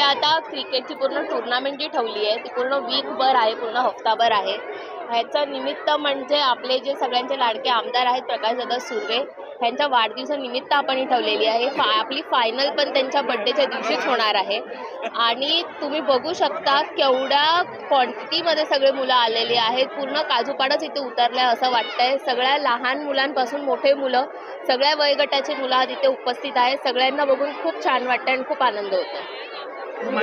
आता क्रिकेटची पूर्ण टुर्नामेंट जी ठेवली आहे ती पूर्ण वीकभर आहे, पूर्ण हफ्ताभर आहे. ह्याचं निमित्त म्हणजे आपले जे सगळ्यांचे लाडके आमदार आहेत प्रकाशदादा सुर्वे ह्यांच्या वाढदिवसानिमित्त आपण ही ठेवलेली आहे. आपली फायनल पण त्यांच्या बड्डेच्या दिवशीच होणार आहे आणि तुम्ही बघू शकता केवढ्या क्वांटिटीमध्ये सगळे मुलं आलेली आहेत. पूर्ण काजूपाडच इथे उतरलं आहे असं वाटतंय. सगळ्या लहान मुलांपासून मोठे मुलं, सगळ्या वयोगटाचे मुलं आज इथे उपस्थित आहेत. सगळ्यांना बघून खूप छान वाटतं आणि खूप आनंद होतो.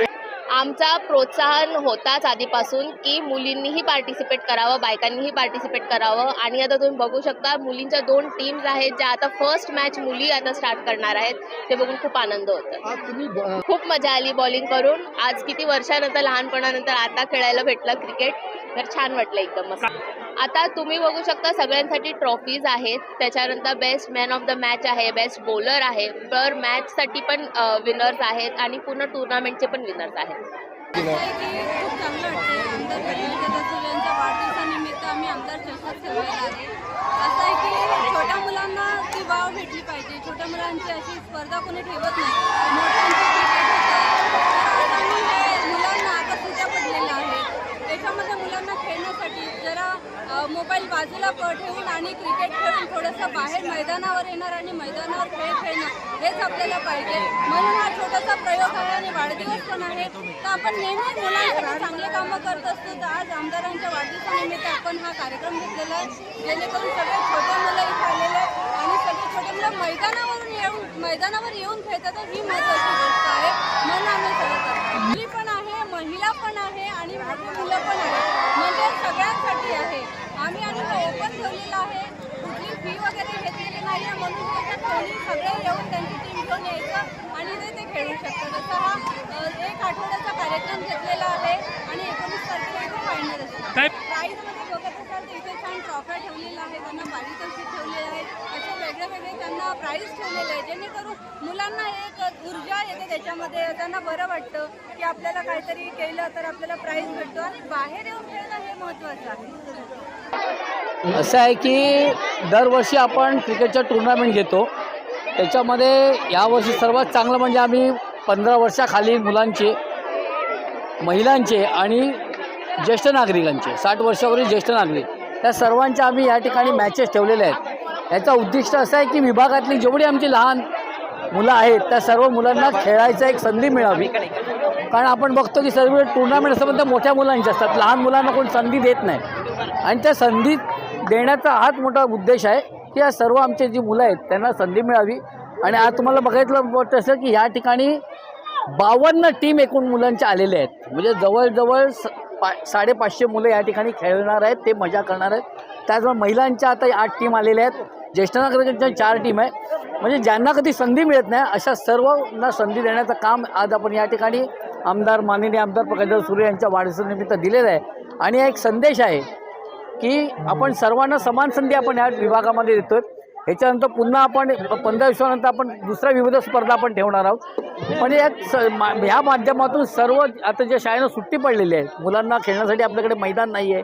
आमचा प्रोत्साहन होताच आधीपासून की मुलींनीही पार्टिसिपेट करावं, बायकांनीही पार्टिसिपेट करावं. आणि आता तुम्ही बघू शकता मुलींच्या 2 टीम्स आहेत ज्या आता फर्स्ट मॅच मुली आता स्टार्ट करणार आहेत. ते बघून खूप आनंद होतो. खूप मजा आली बॉलिंग करून. आज किती वर्षानंतर, लहानपणानंतर आता खेळायला भेटलं क्रिकेट, तर छान वाटलं एकदम मस्त. आता तुम्ही बघू शकता सगळ्यांसाठी ट्रॉफीज आहेत. त्याच्यानंतर best man of the match आहे, बेस्ट बॉलर आहे, पर मॅचसाठी पण विनर्स आहेत आणि पूर्ण टुर्नामेंटचे पण विनर्स आहेत. खूप चांगलं वाटतं. आमदार प्रकाशदादा सुर्वे यांच्या वाढदिवसानिमित्त आम्ही आमदार चषक ठेवायला आले. असं आहे की छोट्या मुलांना ती वाव भेटली पाहिजे. छोट्या मुलांची अशी स्पर्धा कोणी ठेवत नाही. मोठ्यांची क्रिकेट होतं तर आम्ही मुलांना आता सुट्या पडलेल्या आहेत. त्याच्यामध्ये मुलांना खेळण्यासाठी जरा मोबाईल बाजूला ठेवून आणि क्रिकेट खेळून थोडंसं बाहेर मैदानावर येणार आणि मैदानावर खेळ खेळणं हेच आपल्याला पाहिजे. म्हणून हा छोटासा प्रयोग आहे आणि वाढदिवस पण आहे. तर आपण नेहमीच मुलांसाठी चांगले कामं करत असतो. तर आज आमदारांच्या वाढदिवसानिमित्त आपण हा कार्यक्रम घेतलेला आहे जेणेकरून सगळे छोटे मुलं इथे आलेले आहेत आणि सगळे छोटे मुलं मैदानावर येऊन खेळतात. ही महत्त्वाची गोष्ट आहे. म्हणून आम्ही सगळं करतो. मुली पण आहे, महिला पण आहे आणि मोठी मुलं पण आहे. म्हणजे सगळ्यांसाठी आहे. आम्ही ओपन ठेवलेलं आहे. कुठली फी वगैरे घेतलेली नाही आहे. म्हणून कोणी सगळे येऊन त्यांची टीम घेऊन यायचं आणि ते खेळू शकतात. असा हा 1 आठवड्याचा कार्यक्रम घेतलेला आहे आणि 19 तारखेला इथे फायनल असते. प्राईजमध्ये बघत असाल तर इथे छान ट्रॉफ्या ठेवलेल्या आहेत, त्यांना पारितोषिक ठेवलेले आहे. असे वेगळे त्यांना प्राईज ठेवलेले आहे जेणेकरून मुलांना एक ऊर्जा येते. त्याच्यामध्ये त्यांना बरं वाटतं की आपल्याला काहीतरी केलं तर आपल्याला प्राईज भेटतो आणि बाहेर येऊन खेळणं हे महत्त्वाचं आहे. असं आहे की दरवर्षी आपण क्रिकेटच्या टुर्नामेंट घेतो. त्याच्यामध्ये यावर्षी सर्वात चांगलं म्हणजे आम्ही 15 वर्षाखालील मुलांचे, महिलांचे आणि ज्येष्ठ नागरिकांचे, 60 वर्षावरील ज्येष्ठ नागरिक, त्या सर्वांच्या आम्ही या ठिकाणी मॅचेस ठेवलेल्या आहेत. याचं उद्दिष्ट असं आहे की विभागातली जेवढी आमची लहान मुलं आहेत त्या सर्व मुलांना खेळायचं एक संधी मिळावी. कारण आपण बघतो की सर्व टुर्नामेंट असं पण मोठ्या मुलांचे असतात, लहान मुलांना कोण संधी देत नाही. आणि त्या संधी देण्याचा हाच मोठा उद्देश आहे की या सर्व आमचे जी मुलं आहेत त्यांना संधी मिळावी. आणि आज तुम्हाला बघितलं तसं की या ठिकाणी 52 टीम एकूण मुलांच्या आलेल्या आहेत. म्हणजे जवळजवळ 550 मुलं या ठिकाणी खेळणार आहेत, ते मजा करणार आहेत. त्याचबरोबर महिलांच्या आता 8 टीम आलेल्या आहेत, ज्येष्ठ नागरिकांच्या 4 टीम आहे. म्हणजे ज्यांना कधी संधी मिळत नाही अशा सर्वांना संधी देण्याचं काम आज आपण या ठिकाणी माननीय आमदार प्रकाशदादा सुर्वे यांच्या वाढदिवसानिमित्त दिलेलं आहे. आणि एक संदेश आहे की आपण सर्वांना समान संधी आपण या विभागामध्ये देतो आहे. ह्याच्यानंतर पुन्हा आपण 15 दिवसानंतर आपण दुसऱ्या विविध स्पर्धा आपण ठेवणार आहोत. म्हणजे ह्या माध्यमातून सर्व आता ज्या शाळेनं सुट्टी पडलेली आहे, मुलांना खेळण्यासाठी आपल्याकडे मैदान नाही आहे,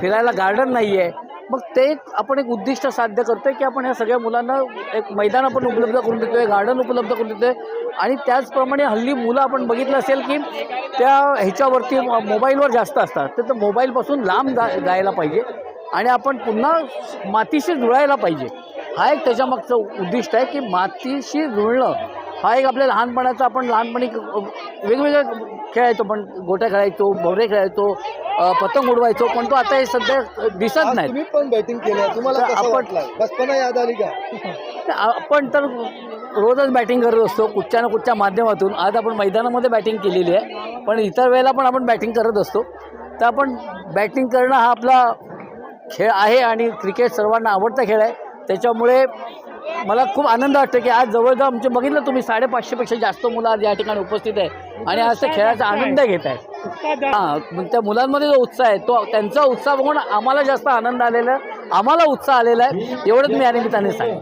फिरायला गार्डन नाही आहे, मग ते आपण एक उद्दिष्ट साध्य करतो आहे की आपण ह्या सगळ्या मुलांना एक मैदान आपण उपलब्ध करून देतो आहे, गार्डन उपलब्ध करून देतो आहे. आणि त्याचप्रमाणे हल्ली मुलं आपण बघितलं असेल की त्या ह्याच्यावरती मोबाईलवर जास्त असतात, तर मोबाईलपासून लांब जायला पाहिजे आणि आपण पुन्हा मातीशी जुळायला पाहिजे. हा एक त्याच्यामागचं उद्दिष्ट आहे की मातीशी जुळणं हा एक आपल्या लहानपणाचा, आपण लहानपणी वेगवेगळे खेळायचो, पण गोट्या खेळायचो, भोवरे खेळायचो, पतंग उडवायचो, पण तो आता हे सध्या दिसत नाही. तुम्ही पण बॅटिंग केलं, तुम्हाला कसं वाटलं? बचपना याद आली का? आपण तर रोजच बॅटिंग करत असतो कुठच्या ना कुठच्या माध्यमातून. आज आपण मैदानामध्ये बॅटिंग केलेली आहे, पण इतर वेळेला पण आपण बॅटिंग करत असतो. तर आपण बॅटिंग करणं हा आपला खेळ आहे आणि क्रिकेट सर्वांना आवडता खेळ आहे. त्याच्यामुळे मला खूप आनंद वाटतो की आज जवळजवळ आमचे बघितलं तुम्ही 550पेक्षा जास्त मुलं आज या ठिकाणी उपस्थित आहे आणि आज त्या खेळाचा आनंद घेत आहेत. मग त्या मुलांमध्ये जो उत्साह आहे तो त्यांचा उत्साह बघून आम्हाला जास्त आनंद आलेला आहे, आम्हाला उत्साह आलेला आहे, एवढंच मी या निमित्ताने सांगेन.